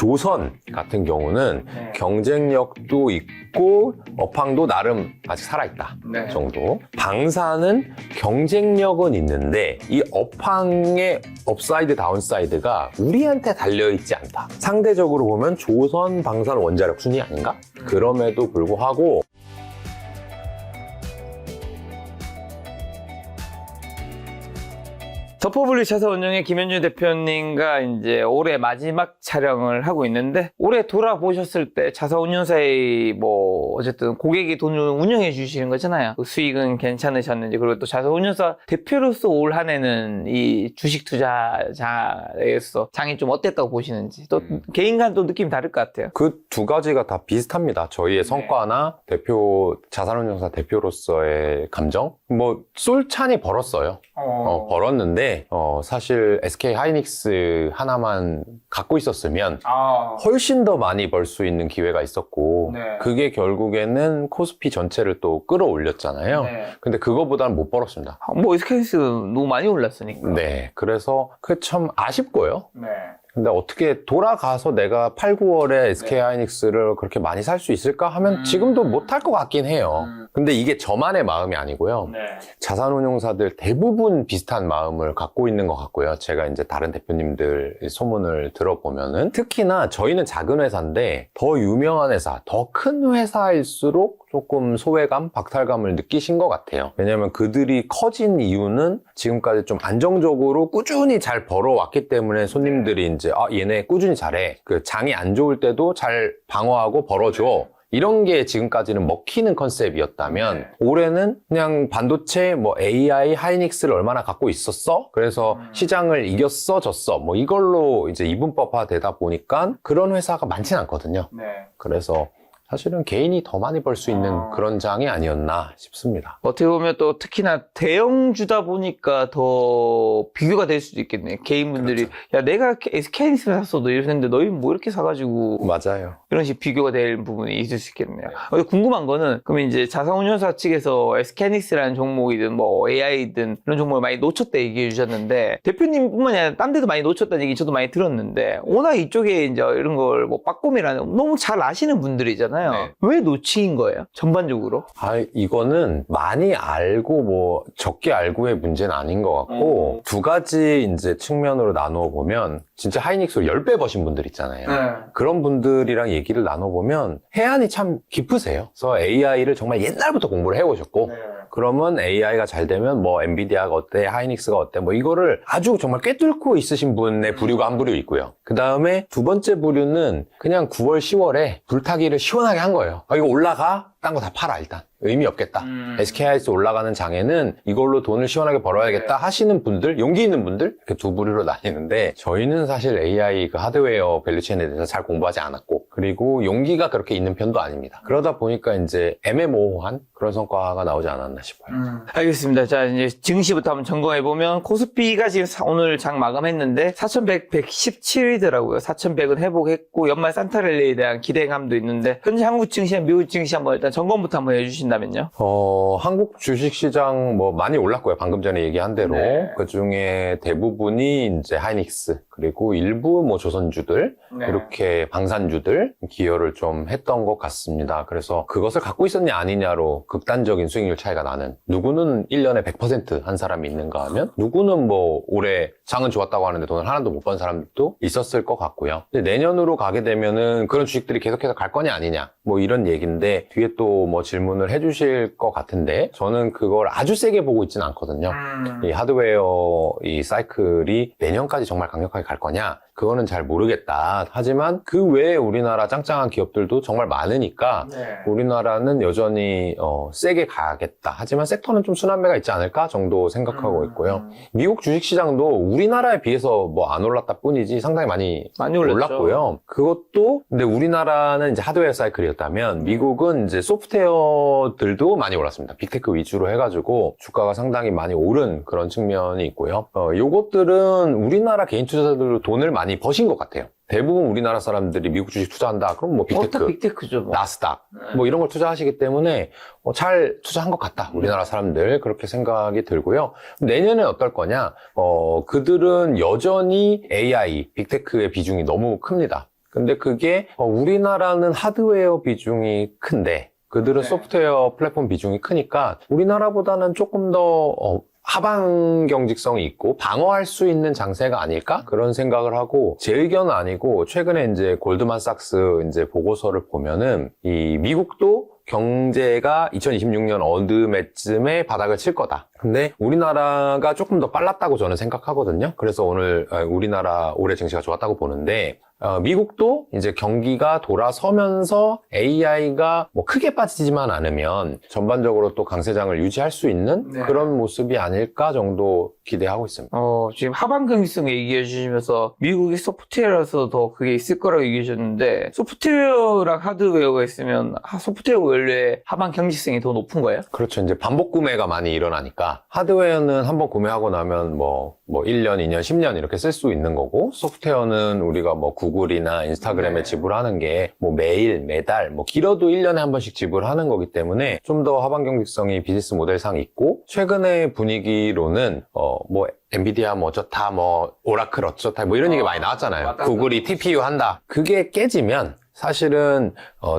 조선 같은 경우는 네. 경쟁력도 있고 업황도 나름 아직 살아있다 네. 정도. 방사는 경쟁력은 있는데 이 업황의 업사이드 다운사이드가 우리한테 달려있지 않다. 상대적으로 보면 조선 방사는 원자력 순위 아닌가? 그럼에도 불구하고 더퍼블릭 자사운용의 김현준 대표님과 이제 올해 마지막 촬영을 하고 있는데, 올해 돌아보셨을 때 자사운용사의 뭐 어쨌든 고객이 돈을 운영해 주시는 거잖아요. 그 수익은 괜찮으셨는지, 그리고 또 자사운용사 대표로서 올 한 해는 이 주식 투자자에서 장이 좀 어땠다고 보시는지, 또 개인 간 또 느낌이 다를 것 같아요. 그 두 가지가 다 비슷합니다. 저희의 성과나 자산운용사 대표로서의 감정? 뭐 쏠찬히 벌었어요. 벌었는데 사실 SK 하이닉스 하나만 갖고 있었으면 훨씬 더 많이 벌 수 있는 기회가 있었고, 네. 그게 결국에는 코스피 전체를 또 끌어올렸잖아요. 네. 근데 그거보다는 못 벌었습니다. 뭐 SK스 너무 많이 올랐으니까. 네, 그래서 그게 참 아쉽고요. 네. 근데 어떻게 돌아가서 내가 8, 9월에 SK 하이닉스를 그렇게 많이 살 수 있을까 하면 지금도 못할 것 같긴 해요. 근데 이게 저만의 마음이 아니고요. 네. 자산운용사들 대부분 비슷한 마음을 갖고 있는 것 같고요. 제가 이제 다른 대표님들 소문을 들어보면은, 특히나 저희는 작은 회사인데 더 유명한 회사, 더 큰 회사일수록 조금 소외감, 박탈감을 느끼신 것 같아요. 왜냐면 그들이 커진 이유는 지금까지 좀 안정적으로 꾸준히 잘 벌어왔기 때문에 손님들이 이제 얘네 꾸준히 잘해. 그 장이 안 좋을 때도 잘 방어하고 벌어줘. 이런 게 지금까지는 먹히는 컨셉이었다면, 올해는 그냥 반도체, 뭐 AI, 하이닉스를 얼마나 갖고 있었어? 그래서 시장을 이겼어, 졌어. 뭐 이걸로 이제 이분법화 되다 보니까 그런 회사가 많진 않거든요. 네. 그래서 사실은 개인이 더 많이 벌 수 있는 그런 장이 아니었나 싶습니다. 어떻게 보면 또 특히나 대형주다 보니까 더 비교가 될 수도 있겠네. 개인분들이 야 내가 SK하이닉스 샀어도 이랬는데 너희 뭐 이렇게 사가지고 맞아요. 이런 식 비교가 될 부분이 있을 수 있겠네요. 궁금한 거는, 그러면 이제 자산운용사 측에서 SK하이닉스라는 종목이든 뭐 AI든 이런 종목을 많이 놓쳤다 얘기해 주셨는데, 대표님뿐만이 아니라 딴 데도 많이 놓쳤다는 얘기 저도 많이 들었는데, 워낙 이쪽에 이제 이런 걸 뭐 빠꼼이라는 너무 잘 아시는 분들이잖아요. 네. 왜 놓친 거예요? 전반적으로? 이거는 많이 알고 뭐 적게 알고의 문제는 아닌 것 같고, 두 가지 이제 측면으로 나누어 보면, 진짜 하이닉스로 10배 버신 분들 있잖아요. 그런 분들이랑 얘기를 나눠보면 해안이 참 깊으세요. 그래서 AI를 정말 옛날부터 공부를 해오셨고, 그러면 AI가 잘 되면 뭐 엔비디아가 어때, 하이닉스가 어때, 뭐 이거를 아주 정말 꿰뚫고 있으신 분의 부류가 한 부류 있고요. 그 다음에 두 번째 부류는 그냥 9월, 10월에 불타기를 시원하게 한 거예요. 이거 올라가? 딴 거 다 팔아 일단. 의미 없겠다. SK하이닉스 올라가는 장에는 이걸로 돈을 시원하게 벌어야겠다 하시는 분들, 용기 있는 분들, 이렇게 두 부류로 나뉘는데, 저희는 사실 AI 그 하드웨어 밸류체인에 대해서 잘 공부하지 않았고, 그리고 용기가 그렇게 있는 편도 아닙니다. 그러다 보니까 이제 애매모호한 그런 성과가 나오지 않았나 싶어요. 알겠습니다. 자, 이제 증시부터 한번 점검해보면, 코스피가 지금 오늘 장 마감했는데 4,117이더라고요. 4,100은 회복했고, 연말 산타랠리에 대한 기대감도 있는데, 현재 한국 증시와 미국 증시 한번 일단 점검부터 한번 해주신다면요? 한국 주식시장 뭐 많이 올랐고요. 방금 전에 얘기한 대로. 네. 그 중에 대부분이 이제 하이닉스, 그리고 일부 뭐 조선주들, 네. 이렇게 방산주들 기여를 좀 했던 것 같습니다. 그래서 그것을 갖고 있었냐 아니냐로 극단적인 수익률 차이가 나는, 누구는 1년에 100% 한 사람이 있는가 하면, 누구는 뭐 올해 장은 좋았다고 하는데 돈을 하나도 못 번 사람들도 있었을 것 같고요. 근데 내년으로 가게 되면은 그런 주식들이 계속해서 갈 거냐 아니냐, 뭐 이런 얘기인데, 뒤에 또 뭐 질문을 해주실 것 같은데, 저는 그걸 아주 세게 보고 있지는 않거든요. 이 하드웨어 이 사이클이 내년까지 정말 강력하게 갈 거냐, 그거는 잘 모르겠다. 하지만 그 외에 우리나라 짱짱한 기업들도 정말 많으니까 우리나라는 여전히 세게 가겠다. 하지만 섹터는 좀 순환매가 있지 않을까 정도 생각하고 있고요. 미국 주식시장도 우리나라에 비해서 뭐 안 올랐다 뿐이지 상당히 많이 올랐고요. 그것도 근데 우리나라는 이제 하드웨어 사이클이었다면, 미국은 이제 소프트웨어들도 많이 올랐습니다. 빅테크 위주로 해가지고 주가가 상당히 많이 오른 그런 측면이 있고요. 요것들은 우리나라 개인 투자자들도 돈을 많이 버신 것 같아요. 대부분 우리나라 사람들이 미국 주식 투자한다. 그럼 뭐 빅테크죠, 뭐. 나스닥, 뭐 이런 걸 투자하시기 때문에 잘 투자한 것 같다. 우리나라 사람들 그렇게 생각이 들고요. 내년에 어떨 거냐? 그들은 여전히 AI, 빅테크의 비중이 너무 큽니다. 근데 그게 우리나라는 하드웨어 비중이 큰데 그들은 네. 소프트웨어 플랫폼 비중이 크니까 우리나라보다는 조금 더 하방 경직성이 있고 방어할 수 있는 장세가 아닐까? 그런 생각을 하고 제 의견은 아니고 최근에 이제 골드만삭스 이제 보고서를 보면은 이 미국도 경제가 2026년 어느매쯤에 바닥을 칠 거다. 근데 우리나라가 조금 더 빨랐다고 저는 생각하거든요. 그래서 오늘 우리나라 올해 증시가 좋았다고 보는데 미국도 이제 경기가 돌아서면서 AI가 뭐 크게 빠지지만 않으면 전반적으로 또 강세장을 유지할 수 있는 네. 그런 모습이 아닐까 정도 기대하고 있습니다. 지금 하방 경직성 얘기해 주시면서 미국이 소프트웨어라서 더 그게 있을 거라고 얘기해 주셨는데 소프트웨어랑 하드웨어가 있으면 소프트웨어 원래 하방 경직성이 더 높은 거예요? 그렇죠. 이제 반복 구매가 많이 일어나니까 하드웨어는 한번 구매하고 나면 뭐 1년, 2년, 10년 이렇게 쓸 수 있는 거고 소프트웨어는 우리가 뭐 구글이나 인스타그램에 네. 지불하는 게 뭐 매일, 매달, 뭐 길어도 1년에 한 번씩 지불하는 거기 때문에 좀 더 하방 경직성이 비즈니스 모델상 있고 최근의 분위기로는 뭐 엔비디아 뭐 어쩌다 뭐 오라클 어쩌다 뭐 이런 얘기 많이 나왔잖아요. 맞다. 구글이 TPU 한다. 그게 깨지면 사실은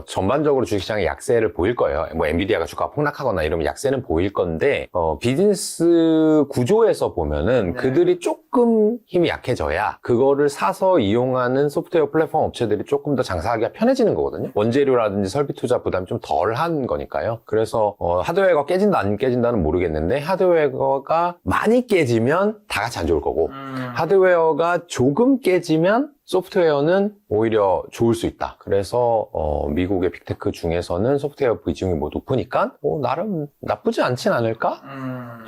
전반적으로 주식시장에 약세를 보일 거예요. 뭐 엔비디아가 주가가 폭락하거나 이러면 약세는 보일 건데 비즈니스 구조에서 보면은 네. 그들이 조금 힘이 약해져야 그거를 사서 이용하는 소프트웨어 플랫폼 업체들이 조금 더 장사하기가 편해지는 거거든요. 원재료라든지 설비 투자 부담이 좀 덜한 거니까요. 그래서 하드웨어가 깨진다 안 깨진다는 모르겠는데 하드웨어가 많이 깨지면 다 같이 안 좋을 거고 하드웨어가 조금 깨지면 소프트웨어는 오히려 좋을 수 있다. 그래서 미국의 빅테크 중에서는 소프트웨어 비중이 뭐 높으니까 나름 나쁘지 않진 않을까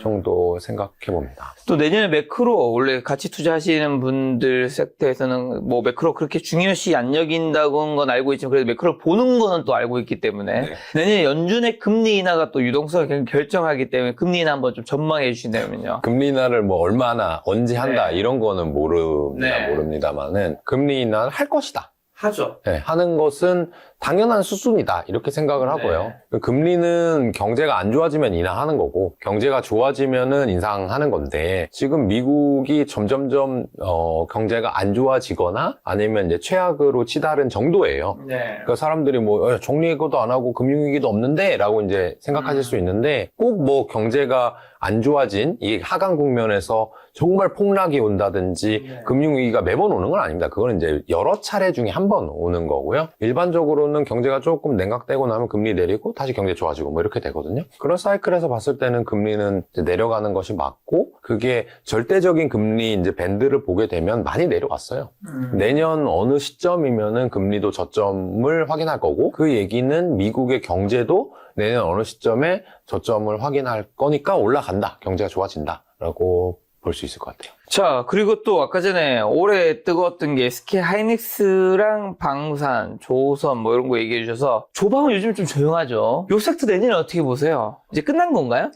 정도 생각해 봅니다. 또 내년에 매크로 원래 같이 투자하시는 분들 섹터에서는 뭐 매크로 그렇게 중요시 안 여긴다는 건 알고 있지만 그래도 매크로 보는 거는 또 알고 있기 때문에 네. 내년에 연준의 금리 인하가 또 유동성을 결정하기 때문에 금리 인하 한번 좀 전망해 주신다면요. 금리 인하를 뭐 얼마나 언제 한다 네. 이런 거는 네. 모릅니다만은 금리 인하를 할 것이다. 하죠. 네, 하는 것은 당연한 수순이다 이렇게 생각을 하고요. 금리는 경제가 안 좋아지면 인하하는 거고 경제가 좋아지면은 인상하는 건데 지금 미국이 점점점 경제가 안 좋아지거나 아니면 이제 최악으로 치달은 정도예요. 네. 그러니까 사람들이 뭐 정리해고도 안 하고 금융위기도 없는데 라고 이제 생각하실 수 있는데 꼭 뭐 경제가 안 좋아진 이 하강 국면에서 정말 폭락이 온다든지 네. 금융위기가 매번 오는 건 아닙니다. 그거는 이제 여러 차례 중에 한 번 오는 거고요. 일반적으로는 경제가 조금 냉각되고 나면 금리 내리고 다시 경제 좋아지고 뭐 이렇게 되거든요. 그런 사이클에서 봤을 때는 금리는 이제 내려가는 것이 맞고 그게 절대적인 금리 이제 밴드를 보게 되면 많이 내려갔어요. 내년 어느 시점이면은 금리도 저점을 확인할 거고 그 얘기는 미국의 경제도 내년 어느 시점에 저점을 확인할 거니까 올라간다. 경제가 좋아진다. 라고 볼 수 있을 것 같아요. 자, 그리고 또 아까 전에 올해 뜨거웠던 게 SK 하이닉스랑 방산, 조선 뭐 이런 거 얘기해 주셔서 조방은 요즘 좀 조용하죠. 요 섹터 내년에 어떻게 보세요? 이제 끝난 건가요?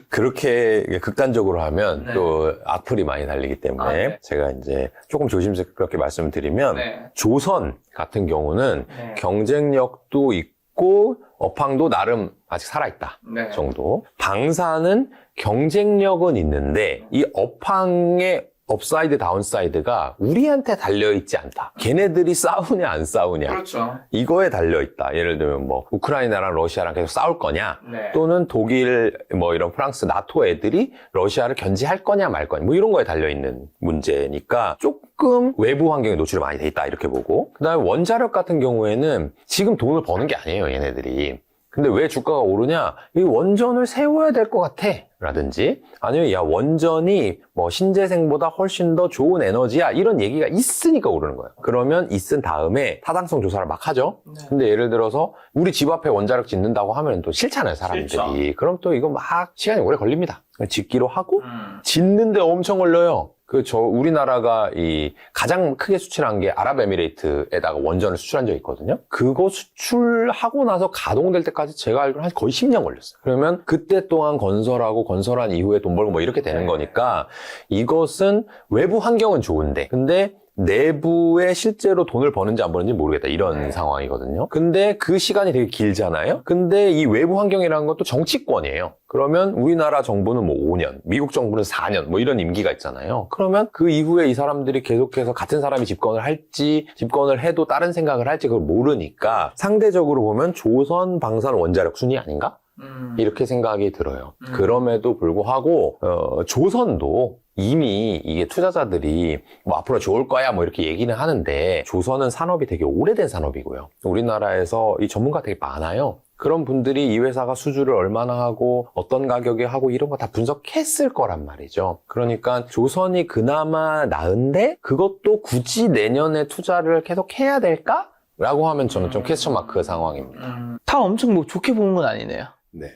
그렇게 극단적으로 하면 네. 또 악플이 많이 달리기 때문에 네. 제가 이제 조금 조심스럽게 말씀드리면 조선 같은 경우는 네. 경쟁력도 있고 업황도 나름 아직 살아있다 네. 정도. 방사는 경쟁력은 있는데 이 업황의 업사이드 다운사이드가 우리한테 달려있지 않다. 걔네들이 싸우냐 안 싸우냐 그렇죠. 이거에 달려있다. 예를 들면 뭐 우크라이나랑 러시아랑 계속 싸울 거냐 네. 또는 독일 뭐 이런 프랑스 나토 애들이 러시아를 견제할 거냐 말 거냐 뭐 이런 거에 달려있는 문제니까 조금 외부 환경에 노출이 많이 돼 있다 이렇게 보고 그다음에 원자력 같은 경우에는 지금 돈을 버는 게 아니에요 얘네들이. 근데 왜 주가가 오르냐? 이 원전을 세워야 될 것 같아. 라든지 아니면 야 원전이 뭐 신재생보다 훨씬 더 좋은 에너지야 이런 얘기가 있으니까 오르는 거예요. 그러면 있은 다음에 타당성 조사를 막 하죠. 네. 근데 예를 들어서 우리 집 앞에 원자력 짓는다고 하면 또 싫잖아요 사람들이. 싫죠. 그럼 또 이거 막 시간이 오래 걸립니다. 짓기로 하고 짓는데 엄청 걸려요. 우리나라가 가장 크게 수출한 게 아랍에미레이트에다가 원전을 수출한 적이 있거든요. 그거 수출하고 나서 가동될 때까지 제가 알기로는 거의 10년 걸렸어요. 그러면 그때 동안 건설한 이후에 돈 벌고 뭐 이렇게 되는 거니까 이것은 외부 환경은 좋은데 근데 내부에 실제로 돈을 버는지 안 버는지 모르겠다 이런 상황이거든요. 근데 그 시간이 되게 길잖아요. 근데 이 외부 환경이라는 것도 정치권이에요. 그러면 우리나라 정부는 뭐 5년, 미국 정부는 4년 뭐 이런 임기가 있잖아요. 그러면 그 이후에 이 사람들이 계속해서 같은 사람이 집권을 할지, 집권을 해도 다른 생각을 할지 그걸 모르니까 상대적으로 보면 조선 방산 원자력 순위 아닌가? 이렇게 생각이 들어요. 그럼에도 불구하고 조선도 이미 이게 투자자들이 뭐 앞으로 좋을 거야 뭐 이렇게 얘기는 하는데 조선은 산업이 되게 오래된 산업이고요. 우리나라에서 이 전문가 되게 많아요. 그런 분들이 이 회사가 수주를 얼마나 하고 어떤 가격에 하고 이런 거 다 분석했을 거란 말이죠. 그러니까 조선이 그나마 나은데 그것도 굳이 내년에 투자를 계속 해야 될까? 라고 하면 저는 좀 퀘스천 마크 상황입니다. 다 엄청 뭐 좋게 보는 건 아니네요. 네.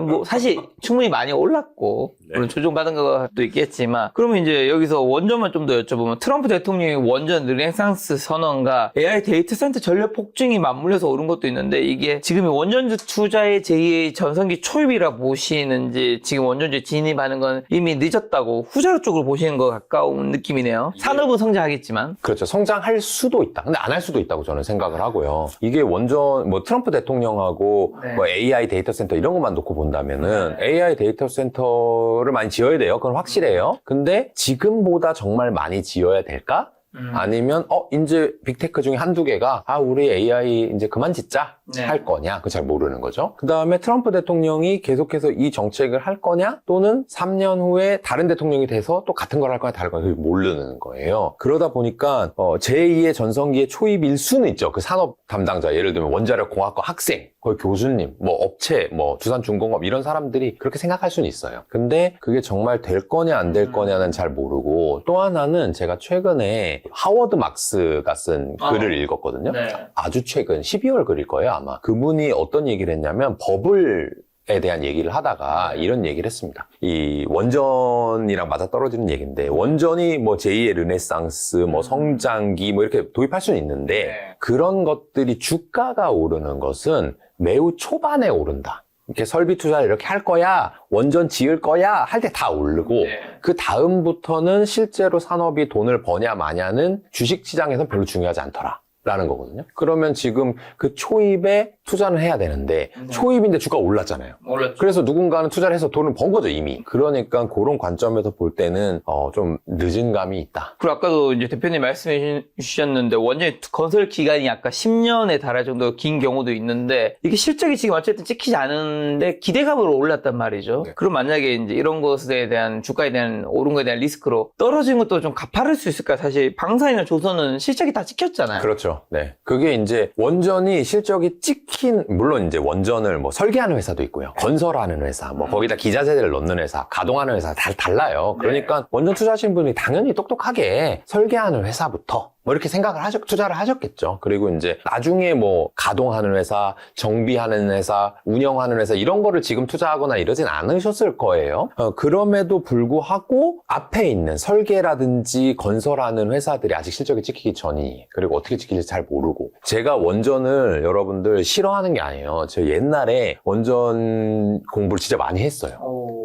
뭐 사실 충분히 많이 올랐고 물론 조정받은 것도 있겠지만 그러면 이제 여기서 원전만 좀 더 여쭤보면 트럼프 대통령의 원전 르네상스 선언과 AI 데이터 센터 전력 폭증이 맞물려서 오른 것도 있는데 이게 지금의 원전주 투자의 제2의 전성기 초입이라 보시는지 지금 원전주에 진입하는 건 이미 늦었다고 후자로 쪽으로 보시는 것 가까운 느낌이네요. 산업은 성장하겠지만 그렇죠. 성장할 수도 있다. 근데 안 할 수도 있다고 저는 생각을 하고요. 이게 원전 뭐 트럼프 대통령하고 뭐 AI 데이터 센터 이런 것만 놓고 본다면은 AI 데이터 센터를 많이 지어야 돼요. 그건 확실해요. 근데 지금보다 정말 많이 지어야 될까? 아니면 이제 빅테크 중에 한두 개가 우리 AI 이제 그만 짓자 할 거냐? 그거 잘 모르는 거죠. 그 다음에 트럼프 대통령이 계속해서 이 정책을 할 거냐? 또는 3년 후에 다른 대통령이 돼서 또 같은 걸 할 거냐 다를 거냐 그걸 모르는 거예요. 그러다 보니까 제2의 전성기의 초입일 수는 있죠. 그 산업 담당자 예를 들면 원자력 공학과 학생 거의 교수님, 뭐 업체, 뭐 두산중공업 이런 사람들이 그렇게 생각할 수는 있어요. 근데 그게 정말 될 거냐 안 될 거냐는 잘 모르고 또 하나는 제가 최근에 하워드 막스가 쓴 글을 읽었거든요. 아주 최근 12월 글일 거예요 아마. 그분이 어떤 얘기를 했냐면 버블에 대한 얘기를 하다가 이런 얘기를 했습니다. 이 원전이랑 맞아떨어지는 얘기인데 원전이 뭐 제2의 르네상스, 뭐 성장기 뭐 이렇게 도입할 수는 있는데 그런 것들이 주가가 오르는 것은 매우 초반에 오른다. 이렇게 설비 투자를 이렇게 할 거야, 원전 지을 거야 할 때 다 오르고 그 다음부터는 실제로 산업이 돈을 버냐 마냐는 주식시장에선 별로 중요하지 않더라. 라는 거거든요. 그러면 지금 그 초입에 투자는 해야 되는데 초입인데 주가가 올랐잖아요. 올랐죠. 그래서 누군가는 투자를 해서 돈을 번 거죠 이미. 그러니까 그런 관점에서 볼 때는 좀 늦은 감이 있다. 그리고 아까도 이제 대표님 말씀해 주셨는데 원전의 건설 기간이 아까 10년에 달할 정도 긴 경우도 있는데 이게 실적이 지금 어쨌든 찍히지 않은데 기대감으로 올랐단 말이죠. 그럼 만약에 이제 이런 것에 대한 주가에 대한 오른 거에 대한 리스크로 떨어진 것도 좀 가파를 수 있을까? 사실 방산이나 조선은 실적이 다 찍혔잖아요. 그렇죠. 네. 그게 이제 원전이 실적이 찍힌, 물론 이제 원전을 뭐 설계하는 회사도 있고요. 건설하는 회사, 뭐 거기다 기자재를 넣는 회사, 가동하는 회사 다 달라요. 그러니까 원전 투자하시는 분이 당연히 똑똑하게 설계하는 회사부터 뭐 이렇게 생각을 투자를 하셨겠죠. 그리고 이제 나중에 뭐 가동하는 회사, 정비하는 회사, 운영하는 회사 이런 거를 지금 투자하거나 이러진 않으셨을 거예요. 그럼에도 불구하고 앞에 있는 설계라든지 건설하는 회사들이 아직 실적이 찍히기 전이니 그리고 어떻게 찍힐지 잘 모르고 제가 원전을 여러분들 싫어하는 게 아니에요. 제가 옛날에 원전 공부를 진짜 많이 했어요.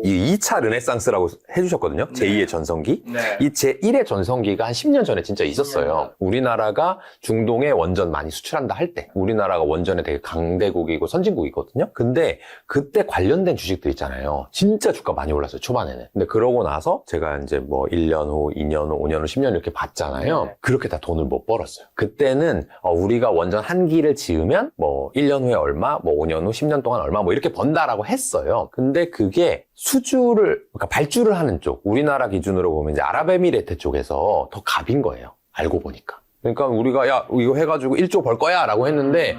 이 2차 르네상스라고 해주셨거든요. 제2의 전성기. 이 제1의 전성기가 한 10년 전에 진짜 있었어요. 우리나라가 중동에 원전 많이 수출한다 할 때 우리나라가 원전에 되게 강대국이고 선진국이거든요. 근데 그때 관련된 주식들 있잖아요. 진짜 주가 많이 올랐어요. 초반에는. 근데 그러고 나서 제가 이제 뭐 1년 후, 2년 후, 5년 후, 10년 이렇게 봤잖아요. 그렇게 다 돈을 못 벌었어요. 그때는 우리가 원전 한 기를 지으면 뭐 1년 후에 얼마, 뭐 5년 후, 10년 동안 얼마 뭐 이렇게 번다라고 했어요. 근데 그게 수주를, 그러니까 발주를 하는 쪽, 우리나라 기준으로 보면 이제 아랍에미레이트 쪽에서 더 갑인 거예요. 알고 보니까. 그러니까 우리가 야 이거 해가지고 1조 벌 거야 라고 했는데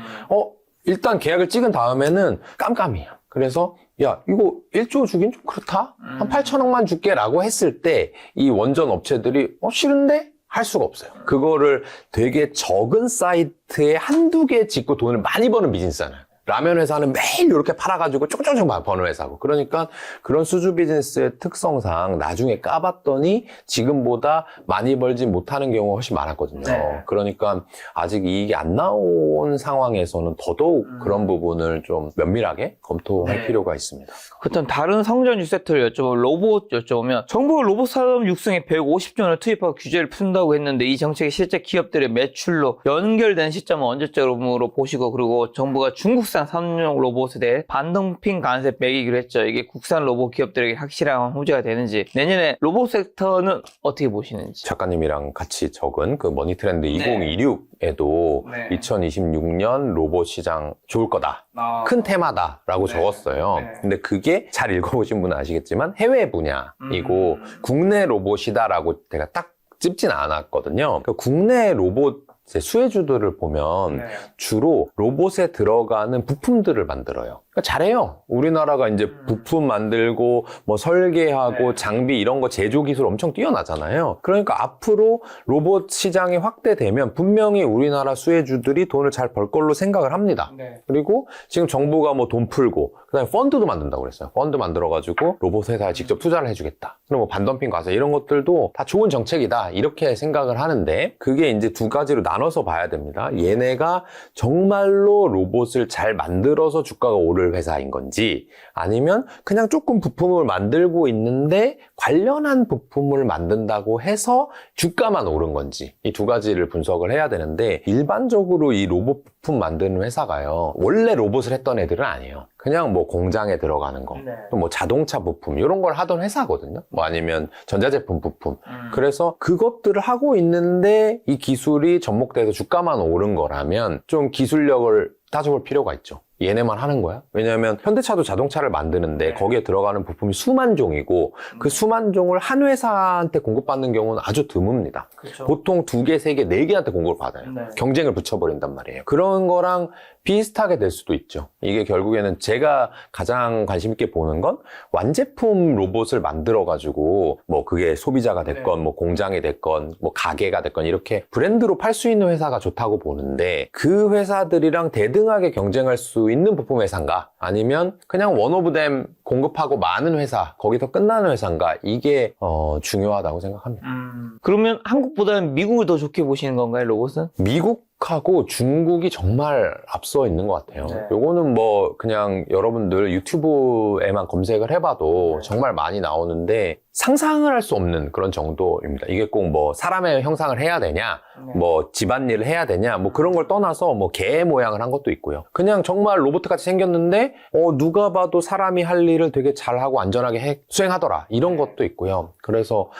일단 계약을 찍은 다음에는 깜깜이야. 그래서 야 이거 1조 주긴 좀 그렇다. 한 8천억만 줄게 라고 했을 때 이 원전 업체들이 싫은데? 할 수가 없어요. 그거를 되게 적은 사이트에 한두 개 짓고 돈을 많이 버는 비즈니스잖아요. 라면 회사는 매일 이렇게 팔아가지고 쭉쭉쭉 버는 회사고. 그러니까 그런 수주 비즈니스의 특성상 나중에 까봤더니 지금보다 많이 벌지 못하는 경우가 훨씬 많았거든요. 네. 그러니까 아직 이익이 안 나온 상황에서는 더더욱 그런 부분을 좀 면밀하게 검토할 네. 필요가 있습니다. 그렇다면 다른 성전 6세트를 로봇 여쭤보면 정부가 로봇 산업 육성에 150조 원을 투입하고 규제를 푼다고 했는데 이 정책이 실제 기업들의 매출로 연결된 시점은 언제쯤으로 보시고, 그리고 정부가 중국산 산업용 로봇에 대해 반덤핑 관세 매기기로 했죠. 이게 국산 로봇 기업들에게 확실한 호재가 되는지, 내년에 로봇 섹터는 어떻게 보시는지. 작가님이랑 같이 적은 그 머니트렌드 네. 2026에도 네. 2026년 로봇 시장 좋을 거다. 큰 테마다라고 네. 적었어요. 네. 근데 그게 잘 읽어보신 분은 아시겠지만 해외 분야이고 국내 로봇이다라고 제가 딱 찝진 않았거든요. 그러니까 국내 로봇 수혜주들을 보면 주로 로봇에 들어가는 부품들을 만들어요. 그러니까 잘해요. 우리나라가 이제 부품 만들고 뭐 설계하고 장비 이런 거 제조 기술 엄청 뛰어나잖아요. 그러니까 앞으로 로봇 시장이 확대되면 분명히 우리나라 수혜주들이 돈을 잘 벌 걸로 생각을 합니다. 그리고 지금 정부가 뭐 돈 풀고 그다음에 펀드도 만든다고 그랬어요. 펀드 만들어가지고 로봇 회사에 직접 투자를 해주겠다. 그리고 뭐 반덤핑 과세 이런 것들도 다 좋은 정책이다. 이렇게 생각을 하는데 그게 이제 두 가지로 나눠서 봐야 됩니다. 얘네가 정말로 로봇을 잘 만들어서 주가가 오를 회사인 건지 아니면 그냥 조금 부품을 만들고 있는데 관련한 부품을 만든다고 해서 주가만 오른 건지 이 두 가지를 분석을 해야 되는데 일반적으로 이 로봇 부품 만드는 회사가요. 원래 로봇을 했던 애들은 아니에요. 그냥 뭐 공장에 들어가는 거, 또 뭐 자동차 부품 이런 걸 하던 회사거든요. 뭐 아니면 전자제품 부품. 그래서 그것들을 하고 있는데 이 기술이 접목돼서 주가만 오른 거라면 좀 기술력을 따져볼 필요가 있죠. 얘네만 하는 거야? 왜냐하면 현대차도 자동차를 만드는데 거기에 들어가는 부품이 수만 종이고 그 수만 종을 한 회사한테 공급받는 경우는 아주 드뭅니다. 그렇죠. 보통 2개, 3개, 4개한테 공급을 받아요. 경쟁을 붙여버린단 말이에요. 그런 거랑 비슷하게 될 수도 있죠. 이게 결국에는 제가 가장 관심 있게 보는 건 완제품 로봇을 만들어가지고 뭐 그게 소비자가 됐건 뭐 공장이 됐건 뭐 가게가 됐건 이렇게 브랜드로 팔 수 있는 회사가 좋다고 보는데 그 회사들이랑 대등하게 경쟁할 수 있는 부품 회사인가? 아니면 그냥 원 오브 댐 공급하고 많은 회사, 거기서 끝나는 회사인가? 이게 중요하다고 생각합니다. 그러면 한국보다는 미국을 더 좋게 보시는 건가요, 로봇은? 미국하고 중국이 정말 앞서 있는 것 같아요. 요거는 뭐 그냥 여러분들 유튜브에만 검색을 해봐도 정말 많이 나오는데 상상을 할 수 없는 그런 정도입니다. 이게 꼭 뭐 사람의 형상을 해야 되냐, 뭐 집안일을 해야 되냐, 뭐 그런 걸 떠나서 뭐 개 모양을 한 것도 있고요. 그냥 정말 로봇 같이 생겼는데 누가 봐도 사람이 할 일을 되게 잘하고 안전하게 수행하더라. 이런 것도 있고요. 그래서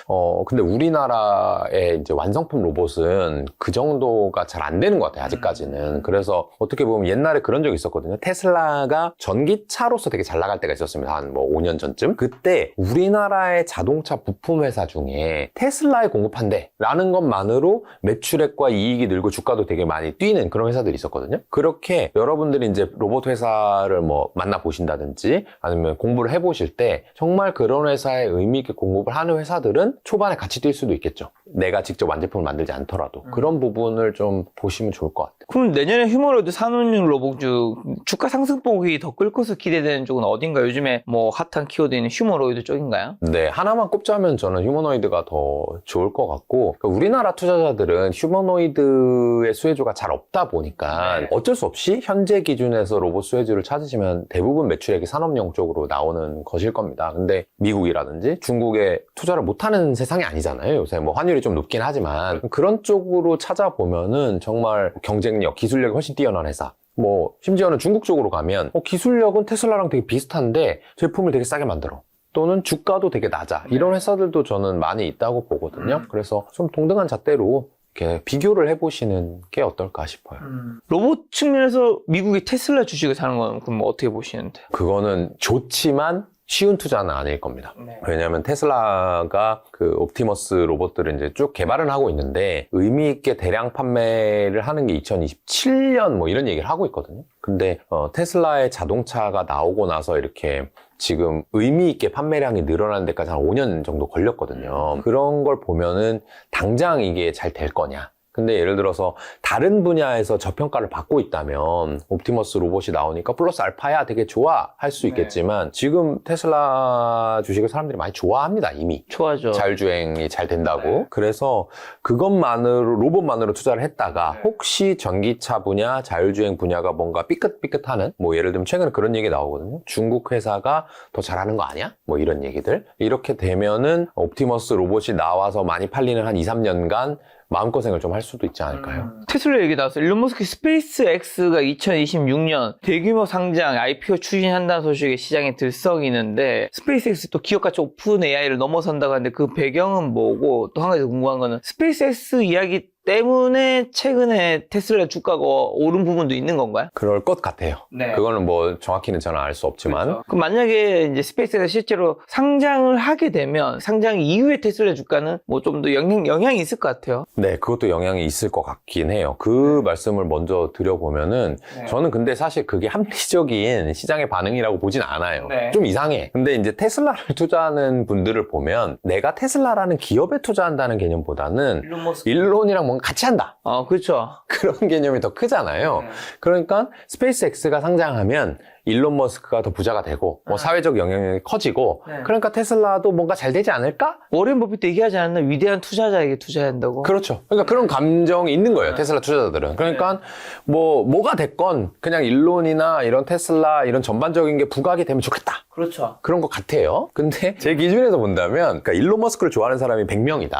근데 우리나라의 이제 완성품 로봇은 그 정도가 잘 안 되는 것 같아요. 아직까지는. 그래서 어떻게 보면 옛날에 그런 적이 있었거든요. 테슬라가 전기차로서 되게 잘 나갈 때가 있었습니다. 한 뭐 5년 전쯤. 그때 우리나라의 자동차 부품 회사 중에 테슬라에 공급한대 라는 것만으로 매출액과 이익이 늘고 주가도 되게 많이 뛰는 그런 회사들이 있었거든요. 그렇게 여러분들이 이제 로봇 회사를 뭐 만나 보신다든지 아니면 공부를 해보실 때 정말 그런 회사에 의미 있게 공급을 하는 회사들은 초반에 같이 뛸 수도 있겠죠. 내가 직접 완제품을 만들지 않더라도 그런 부분을 좀 보시면 좋을 것 같아요. 그럼 내년에 휴머노이드 산업용 로봇 중 주가 상승폭이 더 끌 것으로 기대되는 쪽은 어딘가요? 요즘에 뭐 핫한 키워드인 휴머노이드 쪽인가요? 네, 하나만 꼽자면 저는 휴머노이드가 더 좋을 것 같고 그러니까 우리나라 투자자들은 휴머노이드의 수혜주가 잘 없다 보니까 어쩔 수 없이 현재 기준에서 로봇 수혜주를 찾으시면 대부분 매출액이 산업용 쪽으로 나오는 것일 겁니다. 근데 미국이라든지 중국에 투자를 못하는 세상이 아니잖아요. 요새 뭐 환율이 좀 높긴 하지만 그런 쪽으로 찾아보면은 정말 경쟁력, 기술력이 훨씬 뛰어난 회사 뭐 심지어는 중국 쪽으로 가면 기술력은 테슬라랑 되게 비슷한데 제품을 되게 싸게 만들어. 또는 주가도 되게 낮아. 이런 회사들도 저는 많이 있다고 보거든요. 그래서 좀 동등한 잣대로 이렇게 비교를 해보시는 게 어떨까 싶어요. 로봇 측면에서 미국이 테슬라 주식을 사는 건 그럼 어떻게 보시는데? 그거는 좋지만 쉬운 투자는 아닐 겁니다. 왜냐하면 테슬라가 그 옵티머스 로봇들을 이제 쭉 개발은 하고 있는데 의미 있게 대량 판매를 하는 게 2027년 뭐 이런 얘기를 하고 있거든요. 근데 테슬라의 자동차가 나오고 나서 이렇게 지금 의미 있게 판매량이 늘어나는 데까지 한 5년 정도 걸렸거든요. 그런 걸 보면은 당장 이게 잘 될 거냐? 근데 예를 들어서 다른 분야에서 저평가를 받고 있다면 옵티머스 로봇이 나오니까 플러스 알파야 되게 좋아 할 수 있겠지만 지금 테슬라 주식을 사람들이 많이 좋아합니다. 이미 좋아죠. 자율주행이 잘 된다고. 그래서 그것만으로 로봇만으로 투자를 했다가 혹시 전기차 분야, 자율주행 분야가 뭔가 삐끗삐끗하는 뭐 예를 들면 최근에 그런 얘기 나오거든요. 중국 회사가 더 잘하는 거 아니야? 뭐 이런 얘기들. 이렇게 되면은 옵티머스 로봇이 나와서 많이 팔리는 한 2, 3년간 마음고생을 좀 할 수도 있지 않을까요? 테슬라 얘기 나왔어요. 일론 머스크 스페이스X가 2026년 대규모 상장 IPO 추진한다는 소식이 시장에 들썩이는데 스페이스X 또 기업가치 오픈 AI를 넘어선다고 하는데 그 배경은 뭐고 또 한 가지 궁금한 거는 스페이스X 이야기 때문에 최근에 테슬라 주가가 오른 부분도 있는 건가요? 그럴 것 같아요. 네. 그거는 뭐 정확히는 저는 알 수 없지만 그렇죠. 그럼 만약에 이제 스페이스가 실제로 상장을 하게 되면 상장 이후에 테슬라 주가는 뭐 좀 더 영향이 있을 것 같아요. 네, 그것도 영향이 있을 것 같긴 해요. 그 말씀을 먼저 드려보면은 저는 근데 사실 그게 합리적인 시장의 반응이라고 보진 않아요. 네. 좀 이상해. 근데 이제 테슬라를 투자하는 분들을 보면 내가 테슬라라는 기업에 투자한다는 개념보다는 일론 머스크. 일론이랑 뭔가 같이 한다. 그렇죠. 그런 개념이 더 크잖아요. 그러니까 스페이스X가 상장하면 일론 머스크가 더 부자가 되고 뭐 사회적 영향력이 커지고 그러니까 테슬라도 뭔가 잘 되지 않을까? 워렌 버핏도 얘기하지 않았나? 위대한 투자자에게 투자해야 한다고. 그렇죠. 그러니까 그런 감정이 있는 거예요. 테슬라 투자자들은. 그러니까 뭐가 됐건 그냥 일론이나 이런 테슬라 이런 전반적인 게 부각이 되면 좋겠다. 그렇죠. 그런 것 같아요. 근데 제 기준에서 본다면 그러니까 일론 머스크를 좋아하는 사람이 100명이다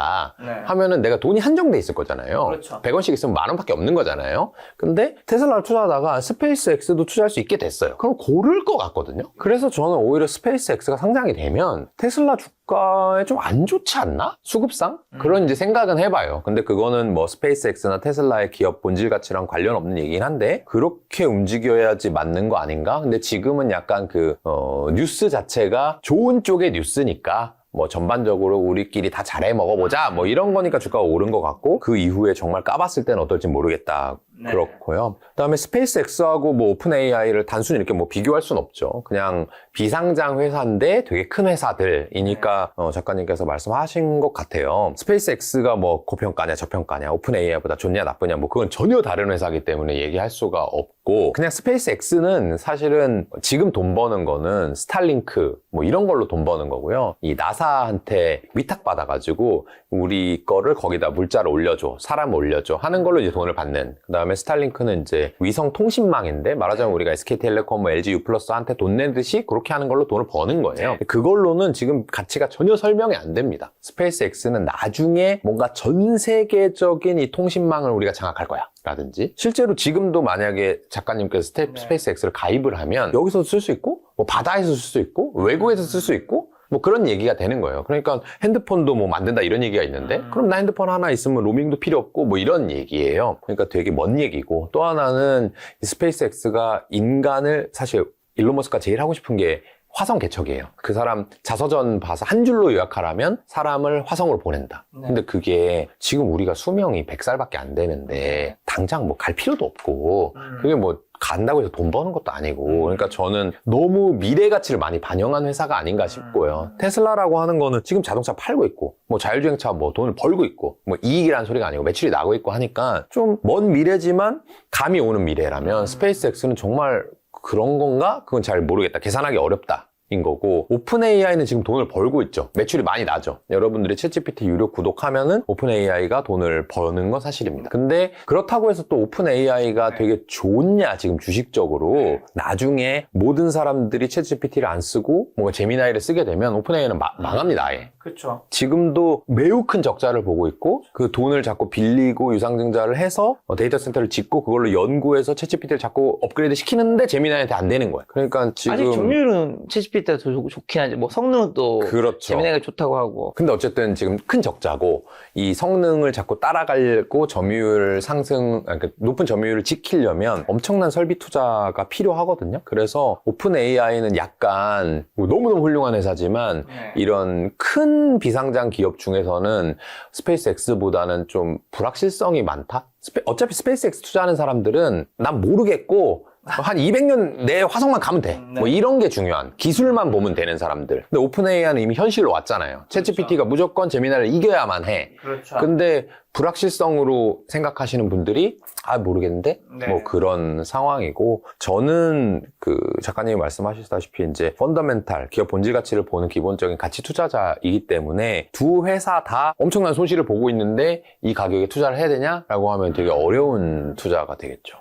하면은 내가 돈이 한정돼 있을 거잖아요. 그렇죠. 100원씩 있으면 10,000원밖에 없는 거잖아요. 근데 테슬라를 투자하다가 스페이스X도 투자할 수 있게 됐어요. 그럼 고를 것 같거든요. 그래서 저는 오히려 스페이스X가 상장이 되면 테슬라 주가에 좀 안 좋지 않나? 수급상? 그런 이제 생각은 해봐요. 근데 그거는 뭐 스페이스X나 테슬라의 기업 본질 가치랑 관련 없는 얘기긴 한데 그렇게 움직여야지 맞는 거 아닌가? 근데 지금은 약간 뉴스 자체가 좋은 쪽의 뉴스니까 뭐 전반적으로 우리끼리 다 잘해 먹어보자 뭐 이런 거니까 주가가 오른 것 같고 그 이후에 정말 까봤을 때는 어떨지 모르겠다. 그렇고요. 그다음에 스페이스X하고 뭐 오픈 AI를 단순히 이렇게 뭐 비교할 수는 없죠. 그냥 비상장 회사인데 되게 큰 회사들이니까 작가님께서 말씀하신 것 같아요. 스페이스X가 뭐 고평가냐 저평가냐 오픈 AI보다 좋냐 나쁘냐 뭐 그건 전혀 다른 회사이기 때문에 얘기할 수가 없고 그냥 스페이스X는 사실은 지금 돈 버는 거는 스타링크 뭐 이런 걸로 돈 버는 거고요. 이 나사한테 위탁받아가지고 우리 거를 거기다 물자를 올려줘 사람 올려줘 하는 걸로 이제 돈을 받는 그다음에 스타링크는 이제 위성 통신망인데 말하자면 우리가 SK텔레콤, LG U+한테 돈 내듯이 그렇게 하는 걸로 돈을 버는 거예요. 그걸로는 지금 가치가 전혀 설명이 안 됩니다. 스페이스X는 나중에 뭔가 전 세계적인 이 통신망을 우리가 장악할 거야. 라든지 실제로 지금도 만약에 작가님께서 스페이스X를 가입을 하면 여기서도 쓸 수 있고 뭐 바다에서 쓸 수 있고 외국에서 쓸 수 있고 뭐 그런 얘기가 되는 거예요. 그러니까 핸드폰도 뭐 만든다 이런 얘기가 있는데 그럼 나 핸드폰 하나 있으면 로밍도 필요 없고 뭐 이런 얘기예요. 그러니까 되게 먼 얘기고 또 하나는 이 스페이스X가 인간을 사실 일론 머스크가 제일 하고 싶은 게 화성 개척이에요. 그 사람 자서전 봐서 한 줄로 요약하라면 사람을 화성으로 보낸다. 근데 그게 지금 우리가 수명이 100살밖에 안 되는데 당장 뭐 갈 필요도 없고 그게 뭐 간다고 해서 돈 버는 것도 아니고 그러니까 저는 너무 미래 가치를 많이 반영한 회사가 아닌가 싶고요. 테슬라라고 하는 거는 지금 자동차 팔고 있고 뭐 자율주행차 뭐 돈을 벌고 있고 뭐 이익이라는 소리가 아니고 매출이 나고 있고 하니까 좀 먼 미래지만 감이 오는 미래라면 스페이스X는 정말 그런 건가? 그건 잘 모르겠다. 계산하기 어렵다. 인 거고 오픈 AI는 지금 돈을 벌고 있죠. 매출이 많이 나죠. 여러분들이 챗GPT 유료 구독하면은 오픈 AI가 돈을 버는 건 사실입니다. 근데 그렇다고 해서 또 오픈 AI가 되게 좋냐 지금 주식적으로 나중에 모든 사람들이 챗GPT를 안 쓰고 뭔가 제미나이를 쓰게 되면 오픈 AI는 망합니다. 아예. 그렇죠. 지금도 매우 큰 적자를 보고 있고 그 돈을 자꾸 빌리고 유상증자를 해서 데이터 센터를 짓고 그걸로 연구해서 챗GPT를 자꾸 업그레이드 시키는데 제미나이한테 안 되는 거예요. 그러니까 지금 아직 점유율은 챗GPT가 더 좋긴 하지. 뭐 성능은 또 그렇죠. 제미나이가 좋다고 하고. 근데 어쨌든 지금 큰 적자고 이 성능을 자꾸 따라가고 점유율 상승, 그러니까 높은 점유율을 지키려면 엄청난 설비 투자가 필요하거든요. 그래서 오픈 AI는 약간 뭐 너무너무 훌륭한 회사지만 이런 큰 비상장 기업 중에서는 스페이스X보다는 좀 불확실성이 많다? 어차피 스페이스X 투자하는 사람들은 난 모르겠고 한 200년 내에 화성만 가면 돼. 네. 뭐 이런 게 중요한. 기술만 보면 되는 사람들. 근데 오픈 AI는 이미 현실로 왔잖아요. 챗GPT가 무조건 제미나를 이겨야만 해. 그렇죠. 근데 불확실성으로 생각하시는 분들이 모르겠는데 네. 뭐 그런 상황이고, 저는 그 작가님이 말씀하셨다시피 이제 펀더멘탈 기업 본질 가치를 보는 기본적인 가치 투자자이기 때문에 두 회사 다 엄청난 손실을 보고 있는데 이 가격에 투자를 해야 되냐라고 하면 되게 어려운 투자가 되겠죠.